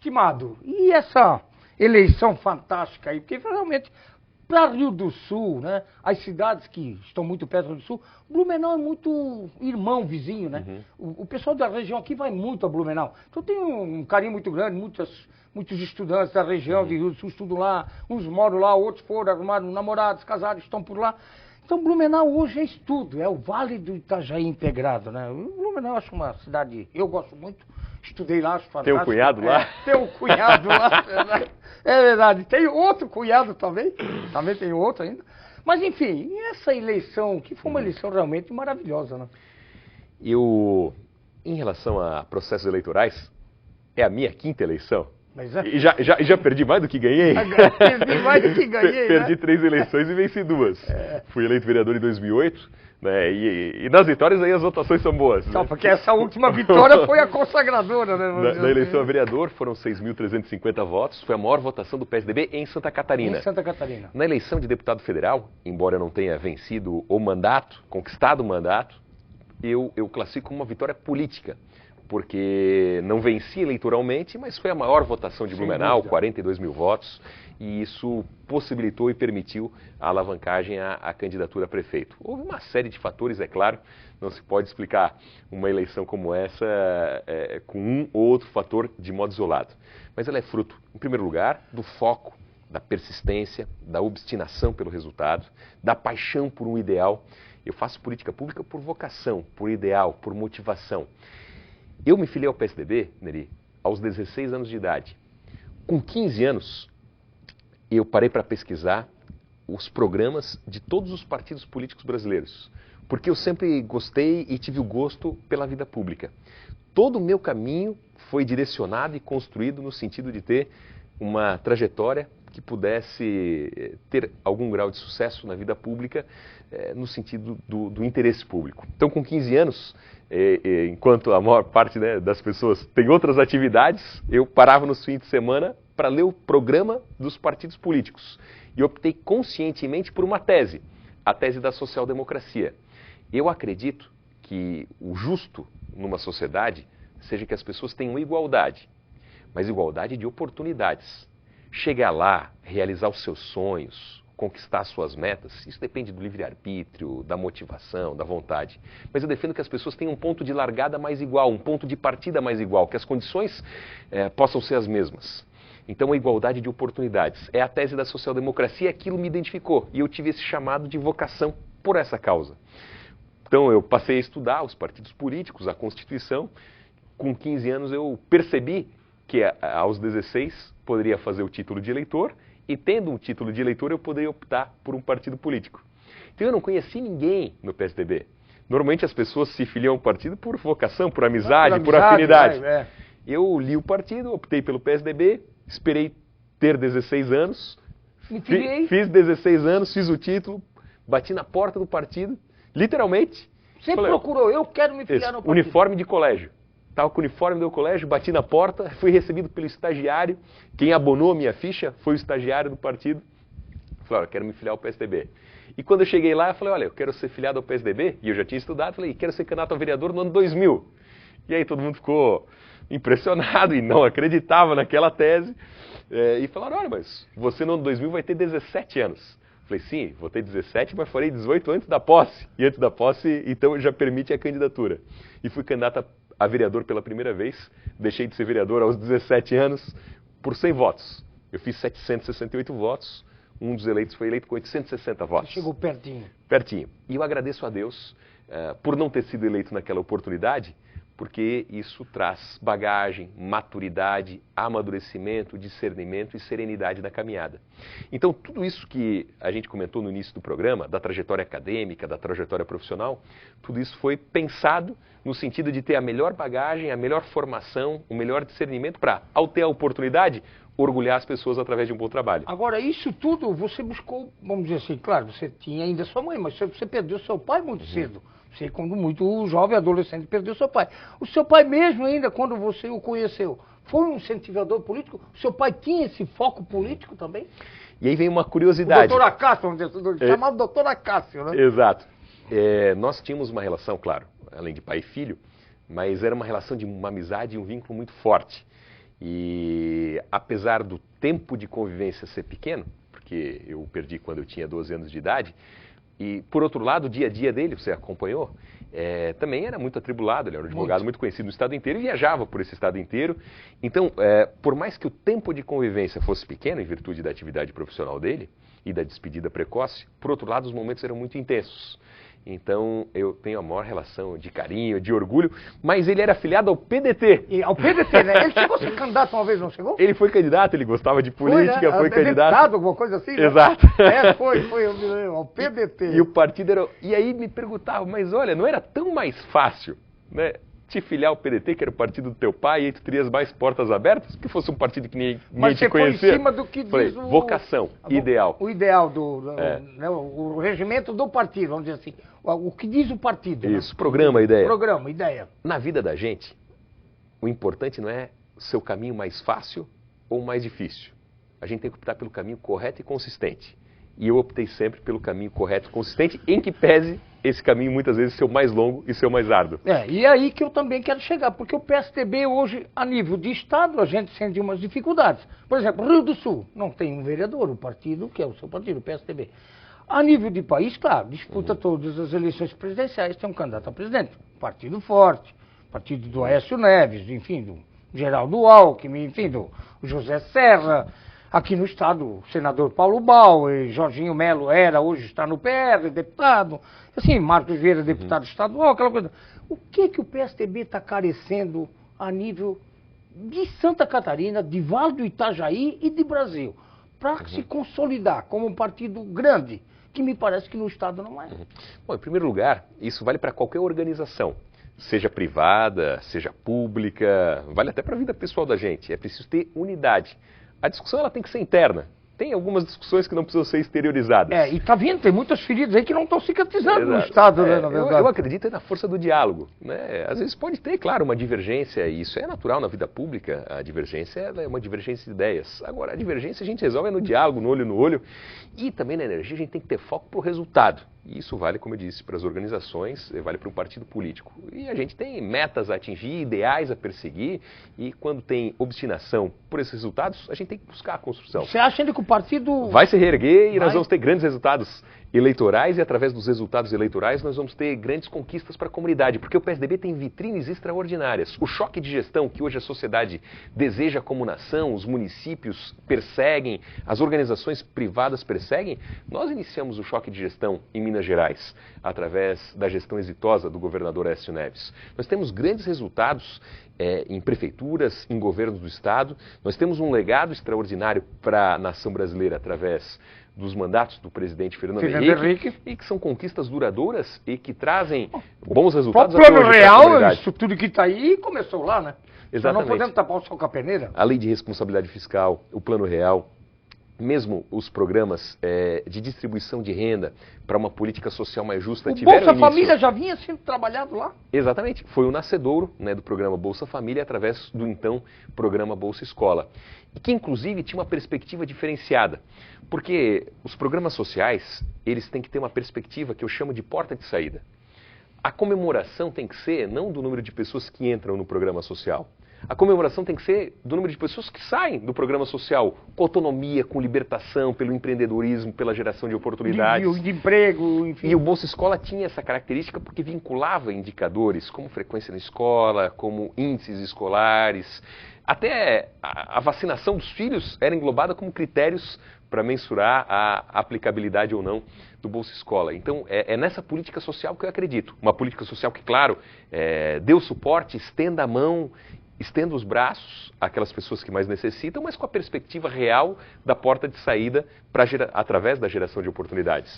estimado, e essa eleição fantástica aí? Porque realmente, para Rio do Sul, né, as cidades que estão muito perto do Rio do Sul, Blumenau é muito irmão, vizinho, né? O pessoal da região aqui vai muito a Blumenau. Então tem um carinho muito grande, muitos estudantes da região de Rio do Sul estudam lá, uns moram lá, outros foram, arrumaram namorados, casados, estão por lá. Então Blumenau hoje é isso tudo, é o Vale do Itajaí integrado, né? Blumenau eu acho uma cidade, eu gosto muito, estudei lá, acho fantástico. Tem um cunhado lá? Tem um cunhado lá, é verdade. Tem outro cunhado também tem outro ainda. Mas enfim, e essa eleição, que foi uma eleição realmente maravilhosa, né? Em relação a processos eleitorais, é a minha 5ª eleição. Mas E já perdi mais do que ganhei? Perdi mais do que ganhei, Perdi né? 3 eleições e venci 2. Fui eleito vereador em 2008, né? E nas vitórias aí as votações são boas. Só né? porque essa última vitória foi a consagradora, né? Na eleição a vereador foram 6.350 votos, foi a maior votação do PSDB em Santa Catarina. Em Santa Catarina. Na eleição de deputado federal, embora eu não tenha vencido o mandato, conquistado o mandato, eu classifico como uma vitória política, porque não venci eleitoralmente, mas foi a maior votação de Blumenau, 42 mil votos, e isso possibilitou e permitiu a alavancagem à candidatura a prefeito. Houve uma série de fatores, é claro, não se pode explicar uma eleição como essa com um ou outro fator de modo isolado. Mas ela é fruto, em primeiro lugar, do foco, da persistência, da obstinação pelo resultado, da paixão por um ideal. Eu faço política pública por vocação, por ideal, por motivação. Eu me filiei ao PSDB, Neri, aos 16 anos de idade. Com 15 anos, eu parei para pesquisar os programas de todos os partidos políticos brasileiros, porque eu sempre gostei e tive o gosto pela vida pública. Todo o meu caminho foi direcionado e construído no sentido de ter uma trajetória que pudesse ter algum grau de sucesso na vida pública, no sentido do interesse público. Então, com 15 anos, enquanto a maior parte, né, das pessoas tem outras atividades, eu parava nos fins de semana para ler o programa dos partidos políticos. E optei conscientemente por uma tese, a tese da social-democracia. Eu acredito que o justo numa sociedade seja que as pessoas tenham igualdade, mas igualdade de oportunidades. Chegar lá, realizar os seus sonhos, conquistar suas metas, isso depende do livre-arbítrio, da motivação, da vontade. Mas eu defendo que as pessoas tenham um ponto de largada mais igual, um ponto de partida mais igual, que as condições possam ser as mesmas. Então, a igualdade de oportunidades é a tese da social-democracia e aquilo me identificou. E eu tive esse chamado de vocação por essa causa. Então, eu passei a estudar os partidos políticos, a Constituição. Com 15 anos, eu percebi que aos 16 poderia fazer o título de eleitor e, tendo um título de eleitor, eu poderia optar por um partido político. Então, eu não conheci ninguém no PSDB. Normalmente, as pessoas se filiam ao partido por vocação, por amizade, por afinidade. Eu li o partido, optei pelo PSDB, esperei ter 16 anos, fiz 16 anos, fiz o título, bati na porta do partido, literalmente. Você procurou, eu quero me filiar no partido. Uniforme de colégio. Estava com o uniforme do colégio, bati na porta, fui recebido pelo estagiário. Quem abonou a minha ficha foi o estagiário do partido. Falei, olha, eu quero me filiar ao PSDB. E quando eu cheguei lá, eu falei, olha, eu quero ser filiado ao PSDB, e eu já tinha estudado, falei, quero ser candidato a vereador no ano 2000. E aí todo mundo ficou impressionado e não acreditava naquela tese. E falaram, olha, mas você no ano 2000 vai ter 17 anos. Falei, sim, vou ter 17, mas farei 18 antes da posse. E antes da posse, então, já permite a candidatura. E fui candidato a vereador pela primeira vez. Deixei de ser vereador aos 17 anos por 100 votos. Eu fiz 768 votos. Um dos eleitos foi eleito com 860 votos. Chegou pertinho. Pertinho. E eu agradeço a Deus por não ter sido eleito naquela oportunidade, porque isso traz bagagem, maturidade, amadurecimento, discernimento e serenidade na caminhada. Então, tudo isso que a gente comentou no início do programa, da trajetória acadêmica, da trajetória profissional, tudo isso foi pensado no sentido de ter a melhor bagagem, a melhor formação, o melhor discernimento para, ao ter a oportunidade, orgulhar as pessoas através de um bom trabalho. Agora, isso tudo você buscou, vamos dizer assim, claro, você tinha ainda sua mãe, mas você perdeu seu pai muito cedo. Você, quando muito jovem, adolescente, perdeu seu pai. O seu pai mesmo ainda, quando você o conheceu, foi um incentivador político? O seu pai tinha esse foco político também? E aí vem uma curiosidade. O doutor Acácio, chamava doutor Acácio, né? Exato. Nós tínhamos uma relação, claro, além de pai e filho, mas era uma relação de uma amizade e um vínculo muito forte. E apesar do tempo de convivência ser pequeno, porque eu perdi quando eu tinha 12 anos de idade, e por outro lado, o dia a dia dele, você acompanhou, também era muito atribulado, ele era um advogado muito conhecido no estado inteiro e viajava por esse estado inteiro. Então, por mais que o tempo de convivência fosse pequeno, em virtude da atividade profissional dele e da despedida precoce, por outro lado, os momentos eram muito intensos. Então, eu tenho a maior relação de carinho, de orgulho, mas ele era afiliado ao PDT. E ao PDT, né? Ele chegou a ser candidato uma vez, não chegou? Ele foi candidato, ele gostava de política, foi candidato. Deputado, alguma coisa assim? Né? Exato. Foi, eu me lembro, ao PDT. E o partido era... E aí me perguntava, mas olha, não era tão mais fácil, né? Te filiar ao PDT, que era o partido do teu pai, e aí tu terias mais portas abertas, que fosse um partido que ninguém te conhecia. Mas você foi em cima do que diz o... Vocação, ideal. O ideal né, o regimento do partido, vamos dizer assim. O que diz o partido. Isso, né? programa, ideia. Programa, ideia. Na vida da gente, o importante não é seu caminho mais fácil ou mais difícil. A gente tem que optar pelo caminho correto e consistente. E eu optei sempre pelo caminho correto e consistente, em que pese esse caminho muitas vezes ser o mais longo e ser o mais árduo. E é aí que eu também quero chegar, porque o PSDB hoje, a nível de Estado, a gente sente umas dificuldades. Por exemplo, Rio do Sul não tem um vereador, o partido, que é o seu partido, o PSDB. A nível de país, claro, disputa todas as eleições presidenciais, tem um candidato a presidente, partido forte, partido do Aécio Neves, enfim, do Geraldo Alckmin, enfim, do José Serra. Aqui no estado, o senador Paulo Bauer, Jorginho Melo hoje está no PR, deputado. Assim, Marcos Vieira, deputado estadual, aquela coisa. O que o PSDB está carecendo a nível de Santa Catarina, de Vale do Itajaí e de Brasil, para se consolidar como um partido grande, que me parece que no estado não é? Bom, em primeiro lugar, isso vale para qualquer organização. Seja privada, seja pública, vale até para a vida pessoal da gente. É preciso ter unidade. A discussão ela tem que ser interna. Tem algumas discussões que não precisam ser exteriorizadas. E tá vendo, tem muitas feridas aí que não estão cicatrizando no Estado, né, na verdade. Eu acredito na força do diálogo, né? Às vezes pode ter, claro, uma divergência, e isso é natural na vida pública, a divergência é uma divergência de ideias. Agora, a divergência a gente resolve no diálogo, no olho, e também na energia a gente tem que ter foco para o resultado. E isso vale, como eu disse, para as organizações, vale para um partido político. E a gente tem metas a atingir, ideais a perseguir, e quando tem obstinação por esses resultados, a gente tem que buscar a construção. Você acha ainda que o partido... vai se reerguer e nós vamos ter grandes resultados eleitorais, e através dos resultados eleitorais nós vamos ter grandes conquistas para a comunidade, porque o PSDB tem vitrines extraordinárias. O choque de gestão que hoje a sociedade deseja como nação, os municípios perseguem, as organizações privadas perseguem, nós iniciamos o choque de gestão em Minas Gerais, através da gestão exitosa do governador Aécio Neves. Nós temos grandes resultados em prefeituras, em governos do Estado. Nós temos um legado extraordinário para a nação brasileira através dos mandatos do presidente Fernando Henrique, e que são conquistas duradouras e que trazem bons resultados. O plano real, isso tudo que está aí, começou lá, né? Exatamente. Não podemos tapar o sol com a peneira. A lei de responsabilidade fiscal, o plano real, mesmo os programas de distribuição de renda para uma política social mais justa tiveram Bolsa Família já vinha sendo trabalhado lá? Exatamente. Foi o nascedouro, né, do programa Bolsa Família através do então programa Bolsa Escola. E que inclusive tinha uma perspectiva diferenciada. Porque os programas sociais, eles têm que ter uma perspectiva que eu chamo de porta de saída. A comemoração tem que ser não do número de pessoas que entram no programa social. A comemoração tem que ser do número de pessoas que saem do programa social, com autonomia, com libertação, pelo empreendedorismo, pela geração de oportunidades. De emprego, enfim. E o Bolsa Escola tinha essa característica porque vinculava indicadores como frequência na escola, como índices escolares. Até a vacinação dos filhos era englobada como critérios para mensurar a aplicabilidade ou não do Bolsa Escola. Então, é nessa política social que eu acredito. Uma política social que, claro, dê o suporte, estenda a mão, estenda os braços àquelas pessoas que mais necessitam, mas com a perspectiva real da porta de saída através da geração de oportunidades.